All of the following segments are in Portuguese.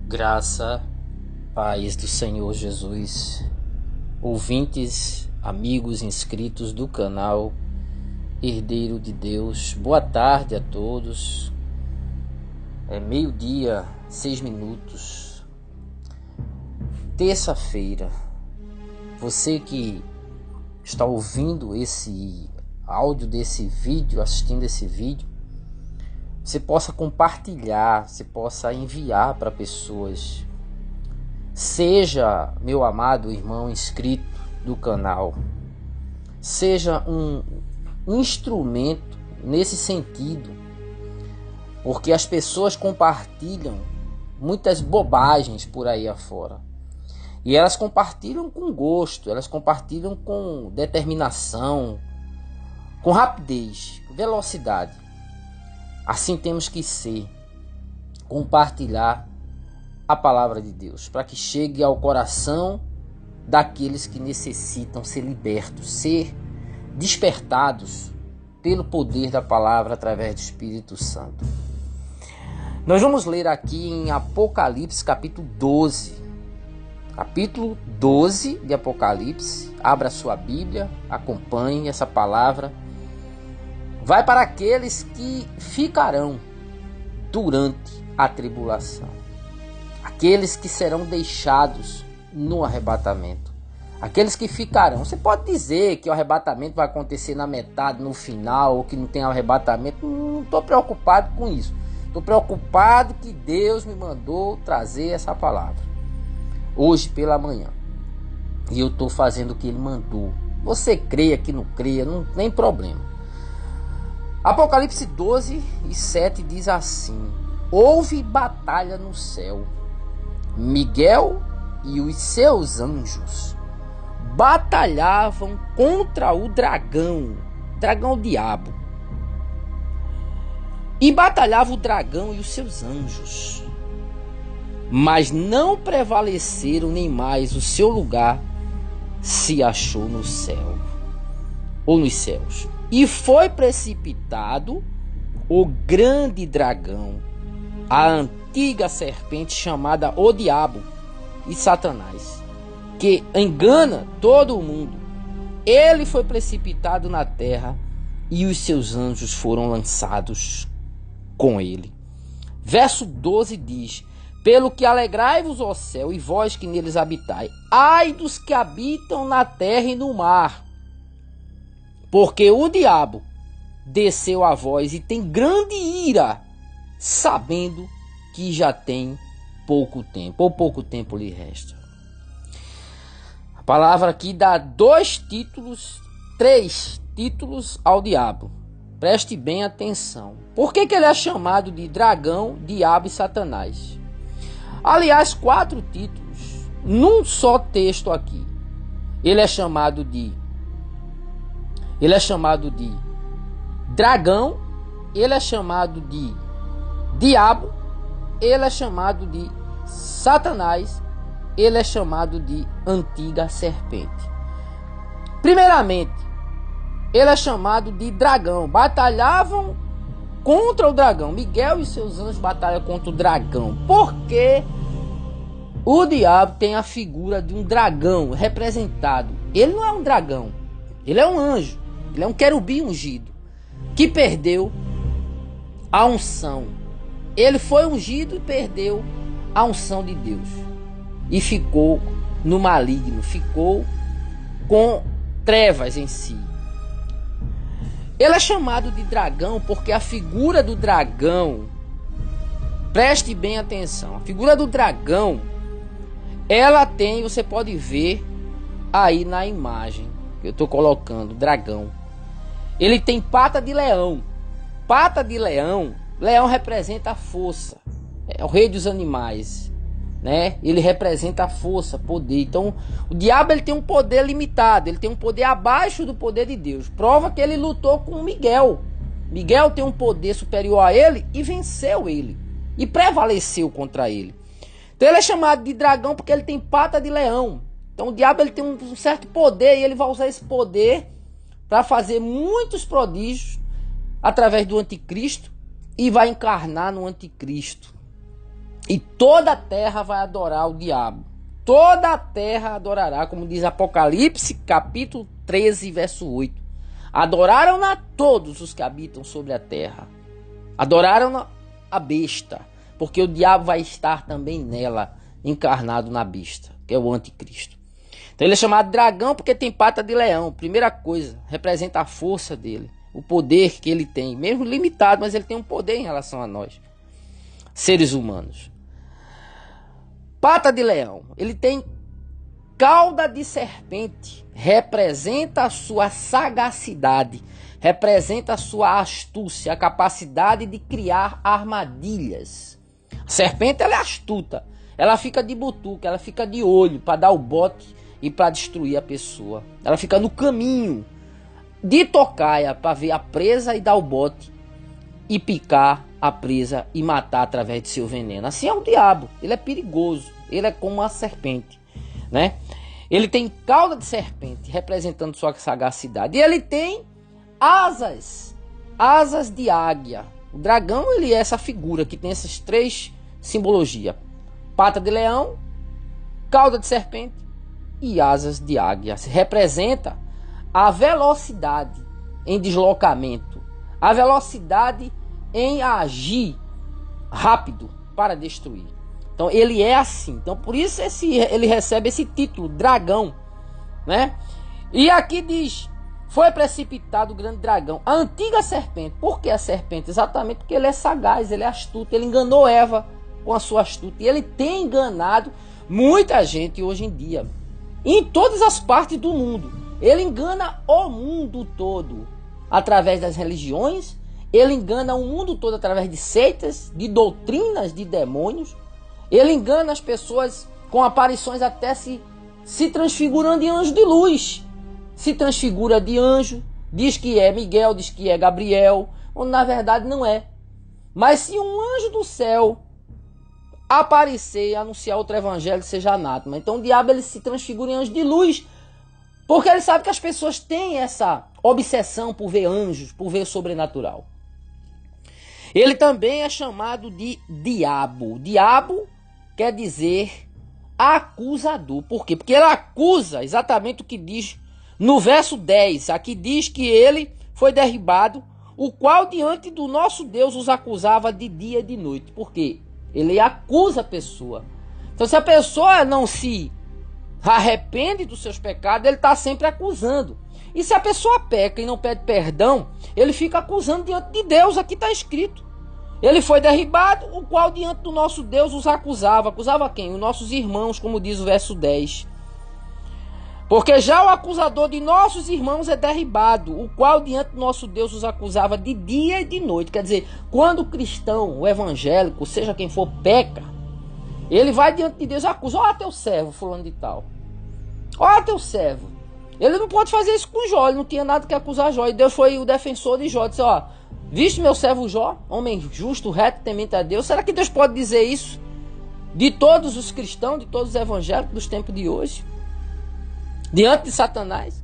Graça, paz do Senhor Jesus, ouvintes, amigos inscritos do canal Herdeiro de Deus, boa tarde a todos. É meio-dia, 6 minutos, terça-feira. Você que está ouvindo esse áudio desse vídeo, assistindo esse vídeo, você possa compartilhar, você possa enviar para pessoas. Seja, meu amado irmão inscrito do canal, seja um instrumento nesse sentido, porque as pessoas compartilham muitas bobagens por aí afora. E elas compartilham com gosto, elas compartilham com determinação, com rapidez, velocidade. Assim temos que ser, compartilhar a palavra de Deus, para que chegue ao coração daqueles que necessitam ser libertos, ser despertados pelo poder da palavra através do Espírito Santo. Nós vamos ler aqui em Apocalipse capítulo 12. Capítulo 12 de Apocalipse. Abra sua Bíblia, acompanhe essa palavra. Vai para aqueles que ficarão durante a tribulação. Aqueles que serão deixados no arrebatamento. Aqueles que ficarão. Você pode dizer que o arrebatamento vai acontecer na metade, no final, ou que não tem arrebatamento. Não estou preocupado com isso. Estou preocupado que Deus me mandou trazer essa palavra hoje pela manhã. E eu estou fazendo o que Ele mandou. Você creia que não creia, não tem problema. Apocalipse 12:7 diz assim: houve batalha no céu. Miguel e os seus anjos batalhavam contra o dragão diabo. E batalhava o dragão e os seus anjos, mas não prevaleceram, nem mais o seu lugar se achou no céu, ou nos céus. E foi precipitado o grande dragão, a antiga serpente chamada o Diabo e Satanás, que engana todo o mundo. Ele foi precipitado na terra e os seus anjos foram lançados com ele. Verso 12 diz: pelo que alegrai-vos, ó céu, e vós que neles habitai, ai dos que habitam na terra e no mar, porque o diabo desceu a vós e tem grande ira, sabendo que já tem pouco tempo, ou pouco tempo lhe resta. A palavra aqui dá 3 títulos ao diabo. Preste bem atenção. Por que ele é chamado de dragão, diabo e Satanás? Aliás, 4 títulos num só texto aqui. Ele é chamado de dragão, ele é chamado de diabo, ele é chamado de Satanás, ele é chamado de antiga serpente. Primeiramente, ele é chamado de dragão. Batalhavam contra o dragão. Miguel e seus anjos batalham contra o dragão. Porque o diabo tem a figura de um dragão representado. Ele não é um dragão, ele é um anjo. Ele é um querubim ungido que perdeu a unção. Ele foi ungido e perdeu a unção de Deus. E ficou no maligno, ficou com trevas em si. Ele é chamado de dragão porque a figura do dragão, preste bem atenção, a figura do dragão, ela tem, você pode ver aí na imagem que eu estou colocando, dragão. Ele tem pata de leão. Pata de leão, leão representa a força, é o rei dos animais, né? Ele representa a força, poder. Então, o diabo ele tem um poder limitado, ele tem um poder abaixo do poder de Deus. Prova que ele lutou com Miguel. Miguel tem um poder superior a ele e venceu ele e prevaleceu contra ele. Então, ele é chamado de dragão porque ele tem pata de leão. Então, o diabo ele tem um certo poder e ele vai usar esse poder para fazer muitos prodígios através do anticristo e vai encarnar no anticristo. E toda a terra vai adorar o diabo. Toda a terra adorará, como diz Apocalipse, capítulo 13, verso 8. Adoraram-na todos os que habitam sobre a terra. Adoraram-na a besta, porque o diabo vai estar também nela, encarnado na besta, que é o anticristo. Então ele é chamado dragão porque tem pata de leão. Primeira coisa, representa a força dele, o poder que ele tem, mesmo limitado, mas ele tem um poder em relação a nós, seres humanos. Pata de leão, ele tem cauda de serpente, representa a sua sagacidade, representa a sua astúcia, a capacidade de criar armadilhas. A serpente, ela é astuta, ela fica de butuca, ela fica de olho para dar o bote e para destruir a pessoa. Ela fica no caminho de tocaia para ver a presa e dar o bote e picar a presa e matar através de seu veneno. Assim é o diabo, ele é perigoso, ele é como uma serpente, né? Ele tem cauda de serpente, representando sua sagacidade, e ele tem asas de águia. O dragão, ele é essa figura que tem essas três simbologias: pata de leão, cauda de serpente e asas de águia. Se representa a velocidade em deslocamento, a velocidade em agir rápido para destruir. Então ele é assim. Então por isso ele recebe esse título, dragão, né? E aqui diz: foi precipitado o grande dragão, a antiga serpente. Por que a serpente? Exatamente porque ele é sagaz, ele é astuto. Ele enganou Eva com a sua astúcia. E ele tem enganado muita gente hoje em dia, em todas as partes do mundo. Ele engana o mundo todo através das religiões. Ele engana o mundo todo através de seitas, de doutrinas de demônios. Ele engana as pessoas com aparições até se transfigurando em anjo de luz. Se transfigura de anjo, diz que é Miguel, diz que é Gabriel, quando na verdade não é. Mas se um anjo do céu aparecer e anunciar outro evangelho, seja anátema. Então o diabo, ele se transfigura em anjo de luz, porque ele sabe que as pessoas têm essa obsessão por ver anjos, por ver o sobrenatural. Ele também é chamado de diabo. Diabo quer dizer acusador. Por quê? Porque ele acusa exatamente o que diz no verso 10. Aqui diz que ele foi derribado, o qual diante do nosso Deus os acusava de dia e de noite. Por quê? Ele acusa a pessoa. Então se a pessoa não se arrepende dos seus pecados, ele está sempre acusando. E se a pessoa peca e não pede perdão, ele fica acusando diante de Deus. Aqui está escrito: ele foi derribado, o qual diante do nosso Deus os acusava. Acusava quem? Os nossos irmãos, como diz o verso 10. Porque já o acusador de nossos irmãos é derribado, o qual diante do nosso Deus os acusava de dia e de noite. Quer dizer, quando o cristão, o evangélico, seja quem for, peca, ele vai diante de Deus e acusa: ó, teu servo fulano de tal, ó, teu servo. Ele não pode fazer isso com Jó, ele não tinha nada que acusar Jó. E Deus foi o defensor de Jó, disse: ó, viste meu servo Jó, homem justo, reto, temente a Deus? Será que Deus pode dizer isso de todos os cristãos, de todos os evangélicos dos tempos de hoje, diante de Satanás?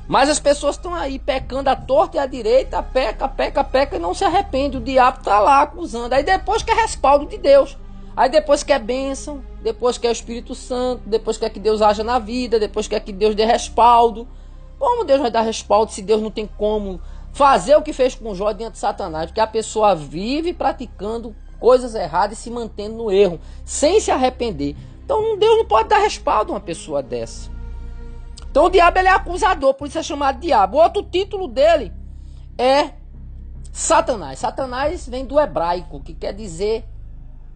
Mas as pessoas estão aí pecando à torta e à direita, peca e não se arrepende. O diabo está lá acusando. Aí depois quer respaldo de Deus. Aí depois quer bênção, depois quer o Espírito Santo, depois quer que Deus haja na vida, depois quer que Deus dê respaldo. Como Deus vai dar respaldo se Deus não tem como fazer o que fez com Jó diante de Satanás? Porque a pessoa vive praticando coisas erradas e se mantendo no erro, sem se arrepender. Então Deus não pode dar respaldo a uma pessoa dessa. Então o diabo, ele é acusador, por isso é chamado diabo. Outro título dele é Satanás. Satanás vem do hebraico, que quer dizer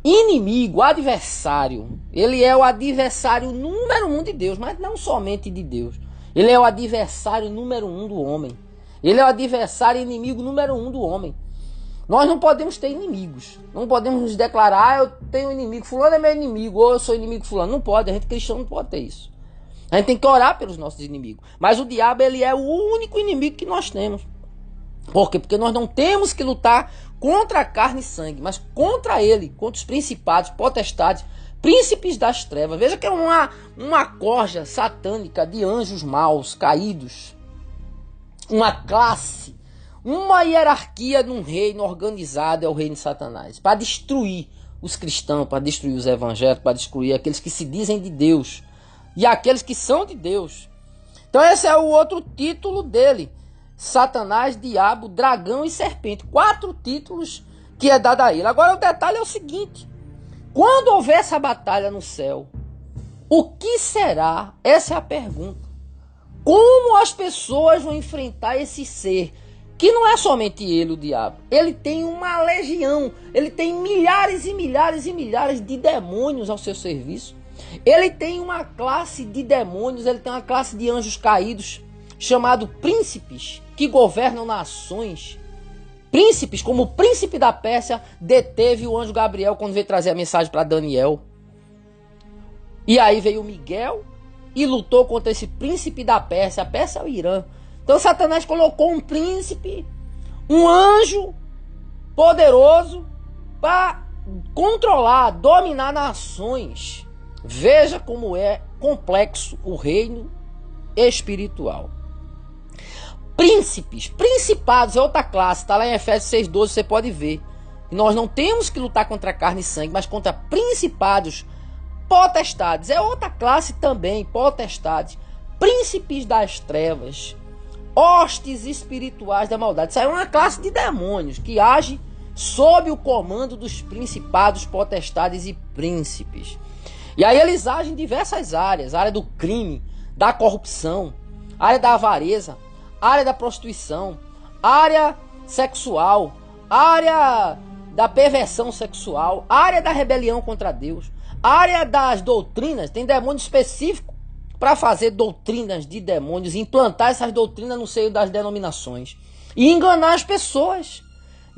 inimigo, adversário. Ele é o adversário número 1 de Deus, mas não somente de Deus. Ele é o adversário número 1 do homem. Ele é o adversário e inimigo número 1 do homem. Nós não podemos ter inimigos. Não podemos nos declarar: eu tenho inimigo, fulano é meu inimigo, ou eu sou inimigo de fulano. Não pode, a gente cristão não pode ter isso. A gente tem que orar pelos nossos inimigos. Mas o diabo, ele é o único inimigo que nós temos. Por quê? Porque nós não temos que lutar contra a carne e sangue, mas contra ele, contra os principados, potestades, príncipes das trevas. Veja que é uma corja satânica de anjos maus, caídos. Uma classe, uma hierarquia de um reino organizado, é o reino de Satanás, para destruir os cristãos, para destruir os evangélicos, para destruir aqueles que se dizem de Deus e aqueles que são de Deus. Então esse é o outro título dele: Satanás, Diabo, Dragão e Serpente. 4 títulos que é dado a ele. Agora o detalhe é o seguinte: quando houver essa batalha no céu, o que será? Essa é a pergunta. Como as pessoas vão enfrentar esse ser, que não é somente ele, o diabo. Ele tem uma legião, ele tem milhares e milhares e milhares de demônios ao seu serviço. Ele tem uma classe de demônios, ele tem uma classe de anjos caídos, chamado príncipes, que governam nações. Príncipes, como o príncipe da Pérsia deteve o anjo Gabriel quando veio trazer a mensagem para Daniel. E aí veio Miguel e lutou contra esse príncipe da Pérsia. A Pérsia é o Irã. Então Satanás colocou um príncipe, um anjo poderoso para controlar, dominar nações. Veja como é complexo o reino espiritual. Príncipes, principados é outra classe, está lá em Efésios 6,12, você pode ver. Nós não temos que lutar contra carne e sangue, mas contra principados, potestades, é outra classe também, potestades, príncipes das trevas, hostes espirituais da maldade. Isso aí é uma classe de demônios que age sob o comando dos principados, potestades e príncipes. E aí eles agem em diversas áreas: área do crime, da corrupção, área da avareza, área da prostituição, área sexual, área da perversão sexual, área da rebelião contra Deus, área das doutrinas. Tem demônio específico para fazer doutrinas de demônios, implantar essas doutrinas no seio das denominações e enganar as pessoas,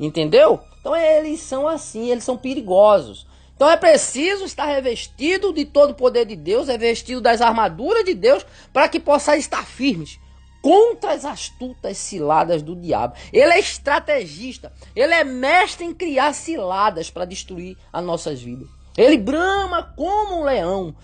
entendeu? Então eles são assim, eles são perigosos. Então é preciso estar revestido de todo o poder de Deus, revestido das armaduras de Deus, para que possa estar firmes contra as astutas ciladas do diabo. Ele é estrategista, ele é mestre em criar ciladas para destruir as nossas vidas. Ele brama como um leão,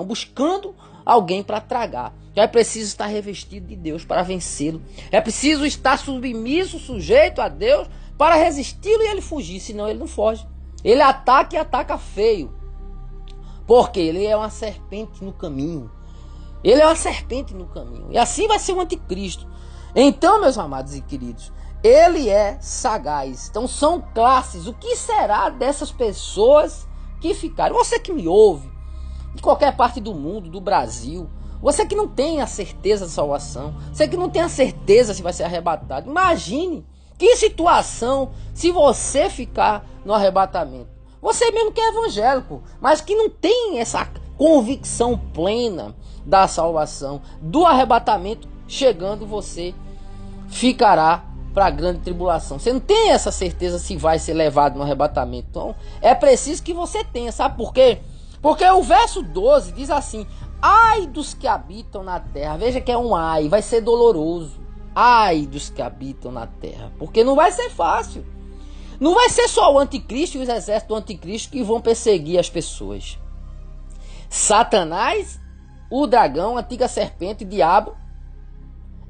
buscando alguém para tragar. Já é preciso estar revestido de Deus para vencê-lo. É preciso estar submisso, sujeito a Deus, para resisti-lo e ele fugir, senão ele não foge. Ele ataca e ataca feio, porque ele é uma serpente no caminho. Ele é uma serpente no caminho. E assim vai ser o anticristo. Então, meus amados e queridos, ele é sagaz. Então são classes. O que será dessas pessoas que ficaram? Você que me ouve, de qualquer parte do mundo, do Brasil, você que não tem a certeza da salvação, você que não tem a certeza se vai ser arrebatado, imagine que situação se você ficar no arrebatamento. Você mesmo que é evangélico, mas que não tem essa convicção plena da salvação, do arrebatamento chegando, você ficará para a grande tribulação. Você não tem essa certeza se vai ser levado no arrebatamento. Então é preciso que você tenha. Sabe por quê? Porque o verso 12 diz assim: ai dos que habitam na terra. Veja que é um ai, vai ser doloroso. Ai dos que habitam na terra, porque não vai ser fácil. Não vai ser só o anticristo e os exércitos do anticristo que vão perseguir as pessoas. Satanás, o dragão, a antiga serpente, o diabo,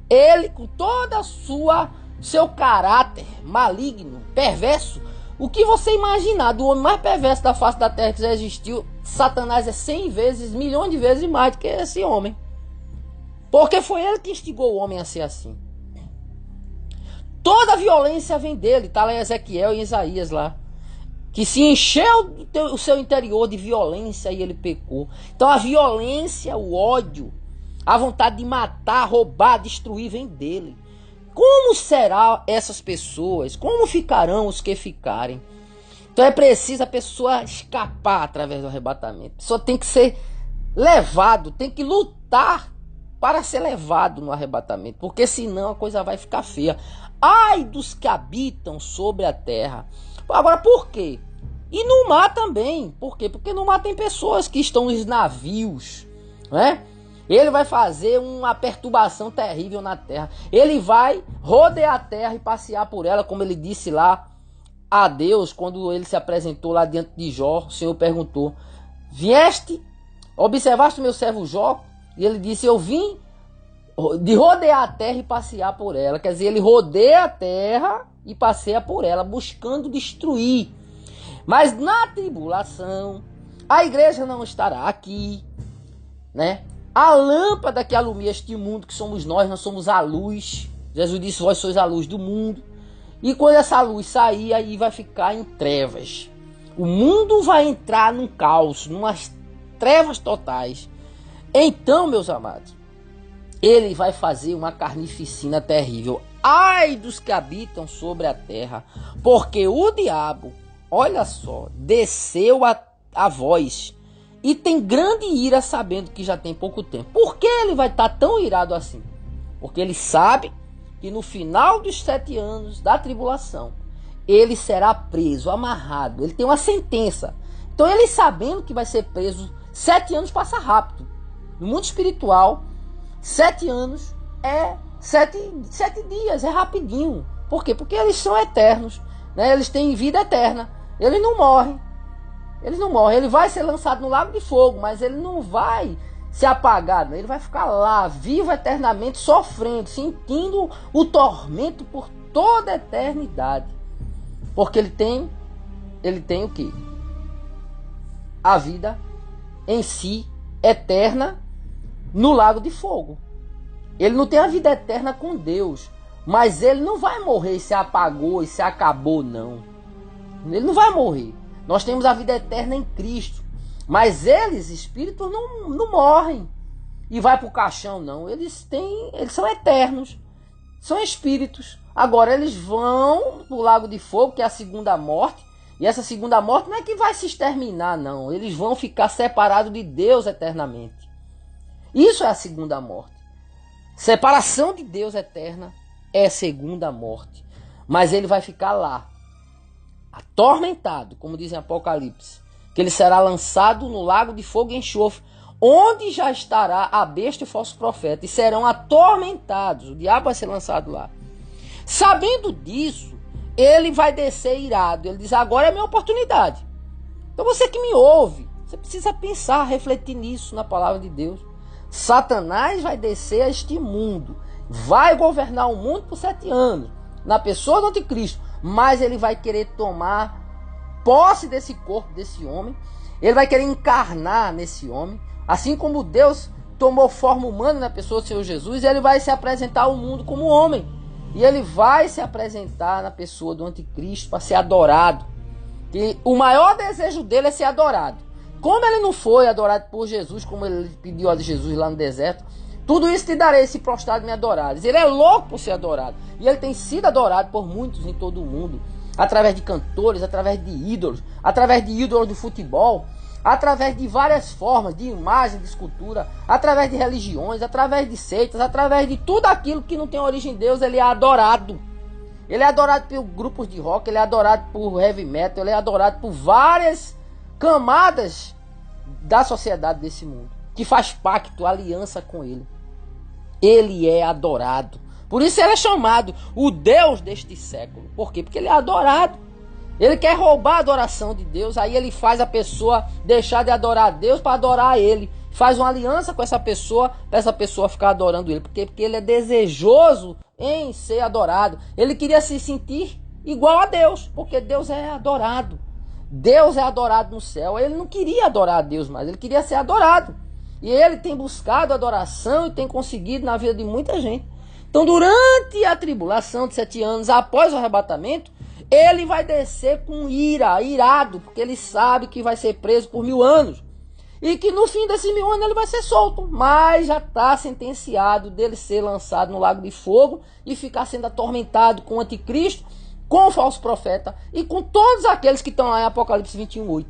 ele com toda a seu caráter maligno, perverso, o que você imaginar do homem mais perverso da face da terra que já existiu, Satanás é 100 vezes, milhões de vezes mais do que esse homem. Porque foi ele que instigou o homem a ser assim. Toda a violência vem dele, está lá em Ezequiel e em Isaías lá. Que se encheu o seu interior de violência e ele pecou. Então a violência, o ódio, a vontade de matar, roubar, destruir vem dele. Como serão essas pessoas? Como ficarão os que ficarem? Então é preciso a pessoa escapar através do arrebatamento. A pessoa tem que ser levado, tem que lutar para ser levado no arrebatamento. Porque senão a coisa vai ficar feia. Ai dos que habitam sobre a terra. Agora por quê? E no mar também. Por quê? Porque no mar tem pessoas que estão nos navios, né? Ele vai fazer uma perturbação terrível na terra. Ele vai rodear a terra e passear por ela, como ele disse lá a Deus, quando ele se apresentou lá diante de Jó. O Senhor perguntou: vieste, observaste o meu servo Jó? E ele disse: eu vim de rodear a terra e passear por ela. Quer dizer, ele rodeia a terra e passeia por ela, buscando destruir. Mas na tribulação, a igreja não estará aqui, né? A lâmpada que alumia este mundo, que somos nós somos a luz. Jesus disse, vós sois a luz do mundo. E quando essa luz sair, aí vai ficar em trevas. O mundo vai entrar num caos, numas trevas totais. Então, meus amados, ele vai fazer uma carnificina terrível. Ai dos que habitam sobre a terra, porque o diabo, olha só, desceu a voz e tem grande ira, sabendo que já tem pouco tempo. Por que ele vai estar tão irado assim? Porque ele sabe que no final dos 7 anos da tribulação, ele será preso, amarrado. Ele tem uma sentença. Então ele, sabendo que vai ser preso, 7 anos passa rápido. No mundo espiritual, 7 anos é 7 dias, é rapidinho. Por quê? Porque eles são eternos, né? Eles têm vida eterna. Eles não morrem. Ele vai ser lançado no lago de fogo, mas ele não vai se apagar, né? Ele vai ficar lá, vivo eternamente, sofrendo, sentindo o tormento por toda a eternidade. Porque ele tem o quê? A vida em si, eterna, no lago de fogo. Ele não tem a vida eterna com Deus, mas ele não vai morrer, se apagou e se acabou, não. Ele não vai morrer. Nós temos a vida eterna em Cristo, mas eles, espíritos, não morrem e vai para o caixão, não. Eles são eternos, são espíritos. Agora eles vão para o lago de fogo, que é a segunda morte, e essa segunda morte não é que vai se exterminar, não. Eles vão ficar separados de Deus eternamente. Isso é a segunda morte. Separação de Deus eterna é a segunda morte. Mas ele vai ficar lá, atormentado, como diz em Apocalipse, que ele será lançado no lago de fogo e enxofre, onde já estará a besta e o falso profeta, e serão atormentados. O diabo vai ser lançado lá. Sabendo disso, ele vai descer irado. Ele diz, agora é a minha oportunidade. Então você que me ouve, você precisa pensar, refletir nisso na palavra de Deus. Satanás vai descer a este mundo, vai governar o mundo por 7 anos, na pessoa do anticristo, mas ele vai querer tomar posse desse corpo, desse homem. Ele vai querer encarnar nesse homem, assim como Deus tomou forma humana na pessoa do Senhor Jesus. Ele vai se apresentar ao mundo como homem, e ele vai se apresentar na pessoa do anticristo para ser adorado. E o maior desejo dele é ser adorado. Como ele não foi adorado por Jesus, como ele pediu a Jesus lá no deserto, tudo isso te darei se prostrado me adorares. Ele é louco por ser adorado. E ele tem sido adorado por muitos em todo o mundo. Através de cantores, através de ídolos de futebol, através de várias formas, de imagem, de escultura, através de religiões, através de seitas, através de tudo aquilo que não tem origem em Deus, ele é adorado. Ele é adorado por grupos de rock, ele é adorado por heavy metal, ele é adorado por várias camadas da sociedade desse mundo, que faz pacto, aliança com ele. Ele é adorado. Por isso ele é chamado o Deus deste século. Por quê? Porque ele é adorado. Ele quer roubar a adoração de Deus, aí ele faz a pessoa deixar de adorar a Deus para adorar a ele. Faz uma aliança com essa pessoa, para essa pessoa ficar adorando ele. Por quê? Porque ele é desejoso em ser adorado. Ele queria se sentir igual a Deus, porque Deus é adorado. Deus é adorado no céu. Ele não queria adorar a Deus mais, ele queria ser adorado. E ele tem buscado adoração e tem conseguido na vida de muita gente. Então, durante a tribulação de 7 anos, após o arrebatamento, ele vai descer com ira, irado, porque ele sabe que vai ser preso por 1000 anos. E que no fim desses 1000 anos ele vai ser solto. Mas já está sentenciado dele ser lançado no lago de fogo e ficar sendo atormentado com o anticristo, com o falso profeta e com todos aqueles que estão lá em Apocalipse 21:8.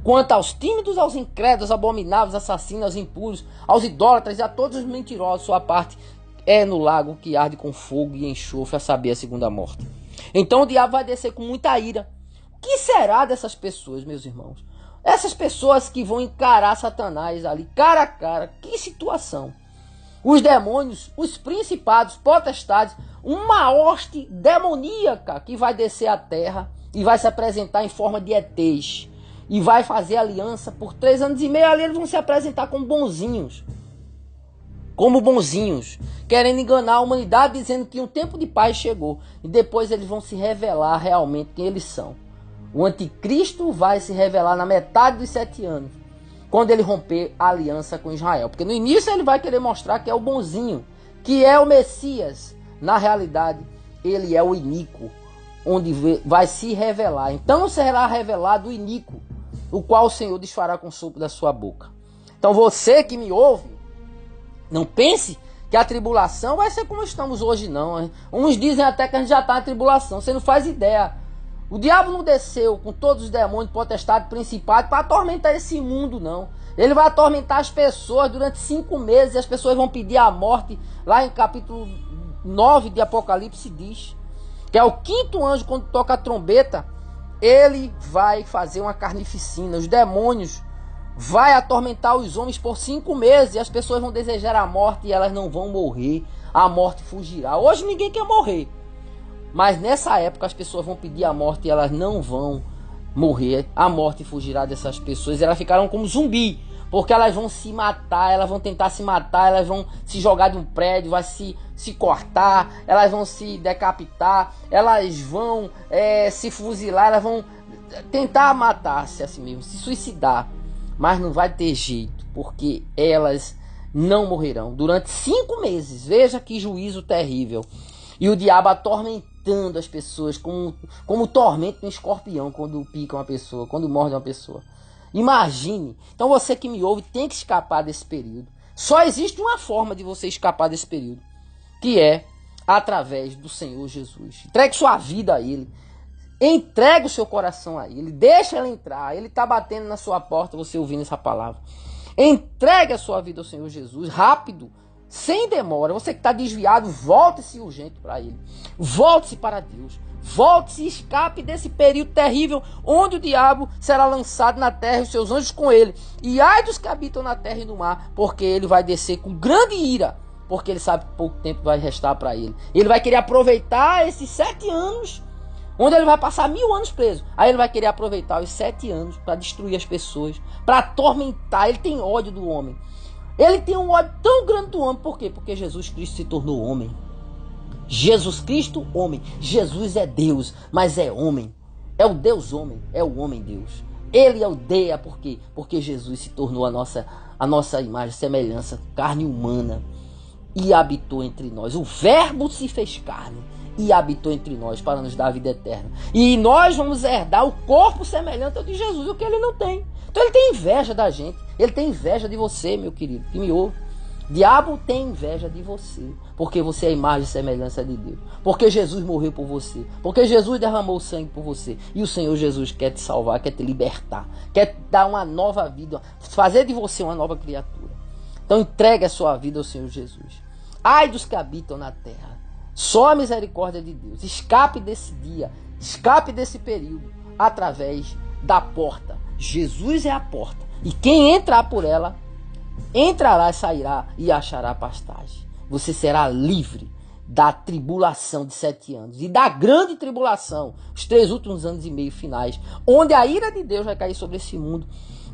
Quanto aos tímidos, aos incrédulos, abomináveis, assassinos, aos impuros, aos idólatras e a todos os mentirosos, sua parte é no lago que arde com fogo e enxofre, a saber, a segunda morte. Então o diabo vai descer com muita ira. O que será dessas pessoas, meus irmãos? Essas pessoas que vão encarar Satanás ali, cara a cara, que situação. Os demônios, os principados, potestades, uma hoste demoníaca que vai descer à terra e vai se apresentar em forma de ETs. E vai fazer aliança por 3 anos e meio. Ali eles vão se apresentar como bonzinhos. Como bonzinhos. Querendo enganar a humanidade, dizendo que um tempo de paz chegou. E depois eles vão se revelar realmente quem eles são. O anticristo vai se revelar na metade dos 7 anos, quando ele romper a aliança com Israel. Porque no início ele vai querer mostrar que é o bonzinho, que é o Messias. Na realidade, ele é o iníquo, onde vai se revelar. Então será revelado o iníquo, o qual o Senhor desfará com o sopro da sua boca. Então você que me ouve, não pense que a tribulação vai ser como estamos hoje, não. Hein? Uns dizem até que a gente já está na tribulação. Você não faz ideia. O diabo não desceu com todos os demônios, potestades, principados para atormentar esse mundo, não. Ele vai atormentar as pessoas durante 5 meses e as pessoas vão pedir a morte. Lá em capítulo 9 de Apocalipse diz que é o 5º anjo, quando toca a trombeta, ele vai fazer uma carnificina. Os demônios vai atormentar os homens por 5 meses e as pessoas vão desejar a morte e elas não vão morrer. A morte fugirá. Hoje ninguém quer morrer, mas nessa época as pessoas vão pedir a morte e elas não vão morrer. A morte fugirá dessas pessoas e elas ficarão como zumbi, porque elas vão se matar, elas vão tentar se matar, elas vão se jogar de um prédio, vai se cortar, elas vão se decapitar, elas vão se fuzilar, elas vão tentar matar-se assim mesmo, se suicidar. Mas não vai ter jeito, porque elas não morrerão durante 5 meses. Veja que juízo terrível. E o diabo atormentando as pessoas como tormenta um escorpião quando pica uma pessoa, quando morde uma pessoa. Imagine. Então você que me ouve tem que escapar desse período. Só existe uma forma de você escapar desse período, que é através do Senhor Jesus. Entregue sua vida a Ele. Entregue o seu coração a Ele. Deixa Ele entrar. Ele está batendo na sua porta, você ouvindo essa palavra. Entregue a sua vida ao Senhor Jesus. Rápido. Sem demora. Você que está desviado, volte-se urgente para Ele. Volte-se para Deus. Volte-se e escape desse período terrível, onde o diabo será lançado na terra e os seus anjos com ele. E ai dos que habitam na terra e no mar, porque ele vai descer com grande ira, porque ele sabe que pouco tempo vai restar para ele. Ele vai querer aproveitar esses 7 anos, onde ele vai passar 1000 anos preso. Aí ele vai querer aproveitar os 7 anos para destruir as pessoas, para atormentar. Ele tem ódio do homem. Ele tem um ódio tão grande do homem. Por quê? Porque Jesus Cristo se tornou homem. Jesus Cristo, homem. Jesus é Deus, mas é homem. É o Deus homem, é o homem Deus. Ele odeia, por quê? Porque Jesus se tornou a nossa imagem, semelhança, carne humana, e habitou entre nós. O Verbo se fez carne e habitou entre nós para nos dar a vida eterna. E nós vamos herdar o corpo semelhante ao de Jesus, o que ele não tem. Então ele tem inveja da gente. Ele tem inveja de você, meu querido, que me ouve. O diabo tem inveja de você, porque você é a imagem e semelhança de Deus. Porque Jesus morreu por você. Porque Jesus derramou sangue por você. E o Senhor Jesus quer te salvar, quer te libertar. Quer te dar uma nova vida, fazer de você uma nova criatura. Então entregue a sua vida ao Senhor Jesus. Ai dos que habitam na terra. Só a misericórdia de Deus. Escape desse dia, escape desse período, através da porta. Jesus é a porta. E quem entrar por ela, entrará, sairá e achará pastagem. Você será livre da tribulação de 7 anos e da grande tribulação, os 3 últimos anos e meio finais, onde a ira de Deus vai cair sobre esse mundo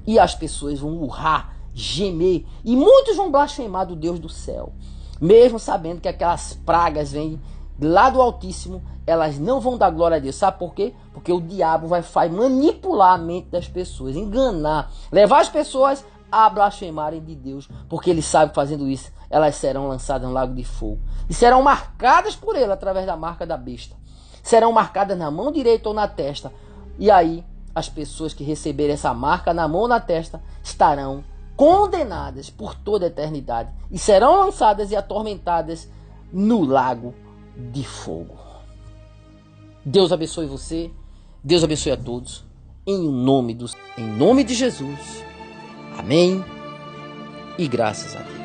e as pessoas vão urrar, gemer, e muitos vão blasfemar do Deus do céu, mesmo sabendo que aquelas pragas vêm lá do Altíssimo. Elas não vão dar glória a Deus. Sabe por quê? Porque o diabo vai manipular a mente das pessoas, enganar, levar as pessoas a blasfemarem de Deus, porque ele sabe que fazendo isso elas serão lançadas no lago de fogo e serão marcadas por ele através da marca da besta. Serão marcadas na mão direita ou na testa. E aí as pessoas que receberem essa marca na mão ou na testa estarão condenadas por toda a eternidade e serão lançadas e atormentadas no lago de fogo. Deus abençoe você. Deus abençoe a todos. Em nome de Jesus. Amém. E graças a Deus.